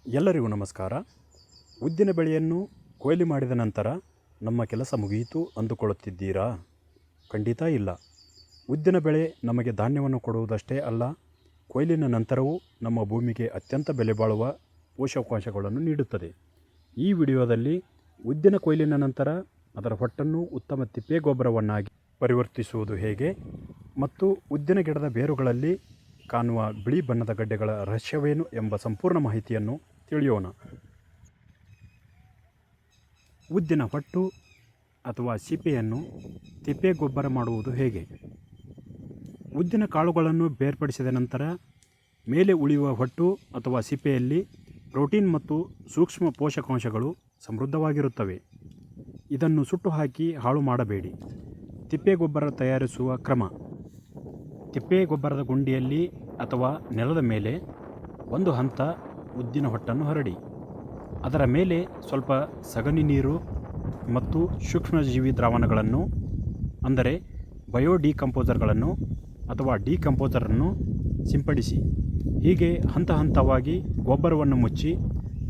ಎಲ್ಲರಿಗೂ ನಮಸ್ಕಾರ. ಉದ್ದಿನ ಬೆಳೆಯನ್ನು ಕೊಯ್ಲು ಮಾಡಿದ ನಂತರ ನಮ್ಮ ಕೆಲಸ ಮುಗಿಯಿತು ಅಂದುಕೊಳ್ಳುತ್ತಿದ್ದೀರಾ? ಖಂಡಿತ ಇಲ್ಲ. ಉದ್ದಿನ ಬೆಳೆ ನಮಗೆ ಧಾನ್ಯವನ್ನು ಕೊಡುವುದಷ್ಟೇ ಅಲ್ಲ, ಕೊಯ್ಲಿನ ನಂತರವೂ ನಮ್ಮ ಭೂಮಿಗೆ ಅತ್ಯಂತ ಬೆಲೆ ಬಾಳುವ ಪೋಷಕಾಂಶಗಳನ್ನು ನೀಡುತ್ತದೆ. ಈ ವಿಡಿಯೋದಲ್ಲಿ ಉದ್ದಿನ ಕೊಯ್ಲಿನ ನಂತರ ಅದರ ಹೊಟ್ಟನ್ನು ಉತ್ತಮ ತಿಪ್ಪೆ ಗೊಬ್ಬರವನ್ನಾಗಿ ಪರಿವರ್ತಿಸುವುದು ಹೇಗೆ ಮತ್ತು ಉದ್ದಿನ ಗಿಡದ ಬೇರುಗಳಲ್ಲಿ ಕಾಣುವ ಬಿಳಿ ಬಣ್ಣದ ಗಡ್ಡೆಗಳ ರಹಸ್ಯವೇನು ಎಂಬ ಸಂಪೂರ್ಣ ಮಾಹಿತಿಯನ್ನು ತಿಳಿಯೋಣ. ಉದ್ದಿನ ಹೊಟ್ಟು ಅಥವಾ ಸಿಪ್ಪೆಯನ್ನು ತಿಪ್ಪೆ ಗೊಬ್ಬರ ಮಾಡುವುದು ಹೇಗೆ? ಉದ್ದಿನ ಕಾಳುಗಳನ್ನು ಬೇರ್ಪಡಿಸಿದ ನಂತರ ಮೇಲೆ ಉಳಿಯುವ ಹೊಟ್ಟು ಅಥವಾ ಸಿಪ್ಪೆಯಲ್ಲಿ ಪ್ರೋಟೀನ್ ಮತ್ತು ಸೂಕ್ಷ್ಮ ಪೋಷಕಾಂಶಗಳು ಸಮೃದ್ಧವಾಗಿರುತ್ತವೆ. ಇದನ್ನು ಸುಟ್ಟು ಹಾಕಿ ಹಾಳು ಮಾಡಬೇಡಿ. ತಿಪ್ಪೆ ಗೊಬ್ಬರ ತಯಾರಿಸುವ ಕ್ರಮ: ತಿಪ್ಪೆ ಗೊಬ್ಬರದ ಗುಂಡಿಯಲ್ಲಿ ಅಥವಾ ನೆಲದ ಮೇಲೆ ಒಂದು ಹಂತ ಉದ್ದಿನ ಹೊಟ್ಟನ್ನು ಹರಡಿ, ಅದರ ಮೇಲೆ ಸ್ವಲ್ಪ ಸಗಣಿ ನೀರು ಮತ್ತು ಸೂಕ್ಷ್ಮಜೀವಿ ದ್ರಾವಣಗಳನ್ನು ಅಂದರೆ ಬಯೋಡಿಕಂಪೋಸರ್ಗಳನ್ನು ಅಥವಾ ಡಿಕಂಪೋಸರನ್ನು ಸಿಂಪಡಿಸಿ. ಹೀಗೆ ಹಂತ ಹಂತವಾಗಿ ಗೊಬ್ಬರವನ್ನು ಮುಚ್ಚಿ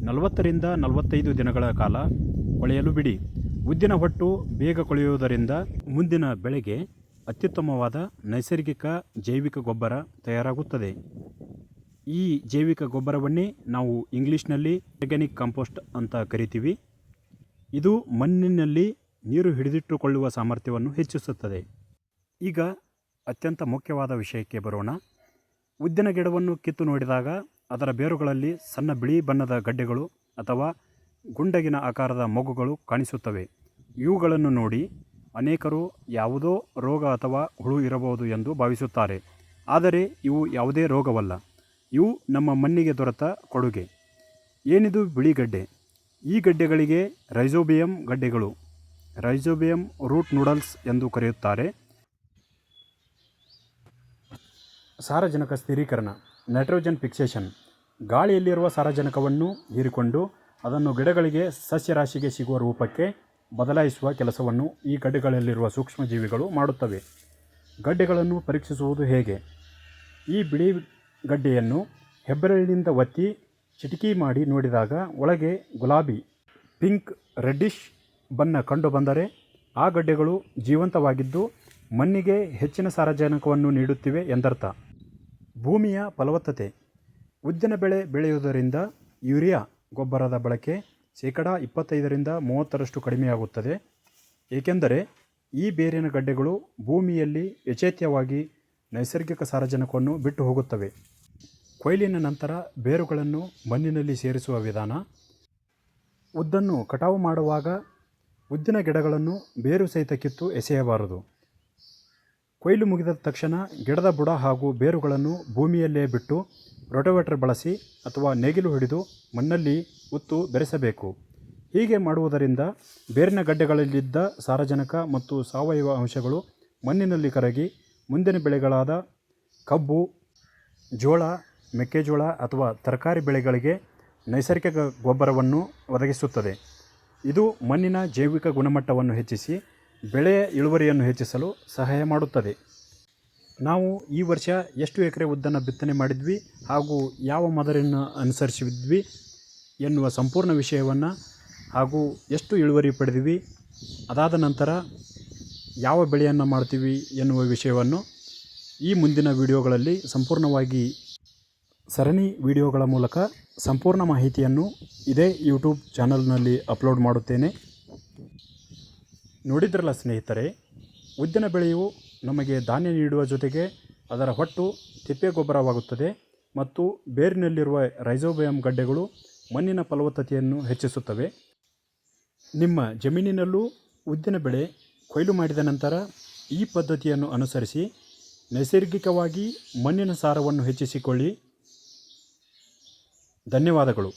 40 ರಿಂದ 45 ದಿನಗಳ ಕಾಲ ಕೊಳೆಯಲು ಬಿಡಿ. ಉದ್ದಿನ ಹೊಟ್ಟು ಬೇಗ ಕೊಳೆಯುವುದರಿಂದ ಮುಂದಿನ ಬೆಳೆಗೆ ಅತ್ಯುತ್ತಮವಾದ ನೈಸರ್ಗಿಕ ಜೈವಿಕ ಗೊಬ್ಬರ ತಯಾರಾಗುತ್ತದೆ. ಈ ಜೈವಿಕ ಗೊಬ್ಬರವನ್ನೇ ನಾವು ಇಂಗ್ಲೀಷ್ನಲ್ಲಿ ಆರ್ಗ್ಯಾನಿಕ್ ಕಾಂಪೋಸ್ಟ್ ಅಂತ ಕರಿತೀವಿ. ಇದು ಮಣ್ಣಿನಲ್ಲಿ ನೀರು ಹಿಡಿದಿಟ್ಟುಕೊಳ್ಳುವ ಸಾಮರ್ಥ್ಯವನ್ನು ಹೆಚ್ಚಿಸುತ್ತದೆ. ಈಗ ಅತ್ಯಂತ ಮುಖ್ಯವಾದ ವಿಷಯಕ್ಕೆ ಬರೋಣ. ಉದ್ದಿನ ಗಿಡವನ್ನು ಕಿತ್ತು ನೋಡಿದಾಗ ಅದರ ಬೇರುಗಳಲ್ಲಿ ಸಣ್ಣ ಬಿಳಿ ಬಣ್ಣದ ಗಡ್ಡೆಗಳು ಅಥವಾ ಗುಂಡಗಿನ ಆಕಾರದ ಮೊಗ್ಗುಗಳು ಕಾಣಿಸುತ್ತವೆ. ಇವುಗಳನ್ನು ನೋಡಿ ಅನೇಕರು ಯಾವುದೋ ರೋಗ ಅಥವಾ ಹುಳು ಇರಬಹುದು ಎಂದು ಭಾವಿಸುತ್ತಾರೆ. ಆದರೆ ಇವು ಯಾವುದೇ ರೋಗವಲ್ಲ. ಇವು ನಮ್ಮ ಮಣ್ಣಿಗೆ ದೊರೆತ ಕೊಡುಗೆ. ಏನಿದು ಬಿಳಿ ಗಡ್ಡೆ? ಈ ಗಡ್ಡೆಗಳಿಗೆ ರೈಜೋಬಿಯಂ ಗಡ್ಡೆಗಳು, ರೈಜೋಬಿಯಂ ರೂಟ್ ನೂಡಲ್ಸ್ ಎಂದು ಕರೆಯುತ್ತಾರೆ. ಸಾರಜನಕ ಸ್ಥಿರೀಕರಣ, ನೈಟ್ರೋಜನ್ ಫಿಕ್ಸೇಷನ್. ಗಾಳಿಯಲ್ಲಿರುವ ಸಾರಜನಕವನ್ನು ಹೀರಿಕೊಂಡು ಅದನ್ನು ಗಿಡಗಳಿಗೆ ಸಸ್ಯರಾಶಿಗೆ ಸಿಗುವ ರೂಪಕ್ಕೆ ಬದಲಾಯಿಸುವ ಕೆಲಸವನ್ನು ಈ ಗಡ್ಡೆಗಳಲ್ಲಿರುವ ಸೂಕ್ಷ್ಮಜೀವಿಗಳು ಮಾಡುತ್ತವೆ. ಗಡ್ಡೆಗಳನ್ನು ಪರೀಕ್ಷಿಸುವುದು ಹೇಗೆ? ಈ ಬಿಳಿ ಗಡ್ಡೆಯನ್ನು ಹೆಬ್ಬೆರಳಿನಿಂದ ಒತ್ತಿ ಚಿಟಿಕೆ ಮಾಡಿ ನೋಡಿದಾಗ ಒಳಗೆ ಗುಲಾಬಿ, ಪಿಂಕ್, ರೆಡ್ಡಿಶ್ ಬಣ್ಣ ಕಂಡುಬಂದರೆ ಆ ಗಡ್ಡೆಗಳು ಜೀವಂತವಾಗಿದ್ದು ಮಣ್ಣಿಗೆ ಹೆಚ್ಚಿನ ಸಾರಜನಕವನ್ನು ನೀಡುತ್ತಿವೆ ಎಂದರ್ಥ. ಭೂಮಿಯ ಫಲವತ್ತತೆ: ಉದ್ದಿನ ಬೆಳೆ ಬೆಳೆಯುವುದರಿಂದ ಯೂರಿಯಾ ಗೊಬ್ಬರದ ಬಳಕೆ 25% ರಿಂದ 30% ಕಡಿಮೆಯಾಗುತ್ತದೆ. ಏಕೆಂದರೆ ಈ ಬೇರಿನ ಗಡ್ಡೆಗಳು ಭೂಮಿಯಲ್ಲಿ ಯಥೇಚ್ಛವಾಗಿ ನೈಸರ್ಗಿಕ ಸಾರಜನಕವನ್ನು ಬಿಟ್ಟು ಹೋಗುತ್ತವೆ. ಕೊಯ್ಲಿನ ನಂತರ ಬೇರುಗಳನ್ನು ಮಣ್ಣಿನಲ್ಲಿ ಸೇರಿಸುವ ವಿಧಾನ: ಉದ್ದನ್ನು ಕಟಾವು ಮಾಡುವಾಗ ಉದ್ದಿನ ಗಿಡಗಳನ್ನು ಬೇರು ಸಹಿತ ಕಿತ್ತು ಎಸೆಯಬಾರದು. ಕೊಯ್ಲು ಮುಗಿದ ತಕ್ಷಣ ಗಿಡದ ಬುಡ ಹಾಗೂ ಬೇರುಗಳನ್ನು ಭೂಮಿಯಲ್ಲೇ ಬಿಟ್ಟು ರೋಟೋವೇಟರ್ ಬಳಸಿ ಅಥವಾ ನೇಗಿಲು ಹಿಡಿದು ಮಣ್ಣಲ್ಲಿ ಉತ್ತು ಬೆರೆಸಬೇಕು. ಹೀಗೆ ಮಾಡುವುದರಿಂದ ಬೇರಿನ ಗಡ್ಡೆಗಳಲ್ಲಿದ್ದ ಸಾರಜನಕ ಮತ್ತು ಸಾವಯವ ಅಂಶಗಳು ಮಣ್ಣಿನಲ್ಲಿ ಕರಗಿ ಮುಂದಿನ ಬೆಳೆಗಳಾದ ಕಬ್ಬು, ಜೋಳ, ಮೆಕ್ಕೆಜೋಳ ಅಥವಾ ತರಕಾರಿ ಬೆಳೆಗಳಿಗೆ ನೈಸರ್ಗಿಕ ಗೊಬ್ಬರವನ್ನು ಒದಗಿಸುತ್ತದೆ. ಇದು ಮಣ್ಣಿನ ಜೈವಿಕ ಗುಣಮಟ್ಟವನ್ನು ಹೆಚ್ಚಿಸಿ ಬೆಳೆಯ ಇಳುವರಿಯನ್ನು ಹೆಚ್ಚಿಸಲು ಸಹಾಯ ಮಾಡುತ್ತದೆ. ನಾವು ಈ ವರ್ಷ ಎಷ್ಟು ಎಕರೆ ಉದ್ದನ್ನು ಬಿತ್ತನೆ ಮಾಡಿದ್ವಿ ಹಾಗೂ ಯಾವ ಮಾದರಿಯನ್ನು ಅನುಸರಿಸಿದ್ವಿ ಎನ್ನುವ ಸಂಪೂರ್ಣ ವಿಷಯವನ್ನು ಹಾಗೂ ಎಷ್ಟು ಇಳುವರಿ ಪಡೆದಿವಿ, ಅದಾದ ನಂತರ ಯಾವ ಬೆಳೆಯನ್ನು ಮಾಡ್ತೀವಿ ಎನ್ನುವ ವಿಷಯವನ್ನು ಈ ಮುಂದಿನ ವಿಡಿಯೋಗಳಲ್ಲಿ ಸಂಪೂರ್ಣವಾಗಿ ಸರಣಿ ವಿಡಿಯೋಗಳ ಮೂಲಕ ಸಂಪೂರ್ಣ ಮಾಹಿತಿಯನ್ನು ಇದೇ ಯೂಟ್ಯೂಬ್ ಚಾನಲ್ನಲ್ಲಿ ಅಪ್ಲೋಡ್ ಮಾಡುತ್ತೇನೆ. ನೋಡಿದ್ರಲ್ಲ ಸ್ನೇಹಿತರೆ, ಉದ್ದಿನ ಬೆಳೆಯು ನಮಗೆ ಧಾನ್ಯ ನೀಡುವ ಜೊತೆಗೆ ಅದರ ಹೊಟ್ಟು ತಿಪ್ಪೆ ಗೊಬ್ಬರವಾಗುತ್ತದೆ ಮತ್ತು ಬೇರಿನಲ್ಲಿರುವ ರೈಜೋಬಿಯಂ ಗಡ್ಡೆಗಳು ಮಣ್ಣಿನ ಫಲವತ್ತತೆಯನ್ನು ಹೆಚ್ಚಿಸುತ್ತವೆ. ನಿಮ್ಮ ಜಮೀನಿನಲ್ಲೂ ಉದ್ದಿನ ಬೆಳೆ ಕೊಯ್ಲು ಮಾಡಿದ ನಂತರ ಈ ಪದ್ಧತಿಯನ್ನು ಅನುಸರಿಸಿ ನೈಸರ್ಗಿಕವಾಗಿ ಮಣ್ಣಿನ ಸಾರವನ್ನು ಹೆಚ್ಚಿಸಿಕೊಳ್ಳಿ. ಧನ್ಯವಾದಗಳು.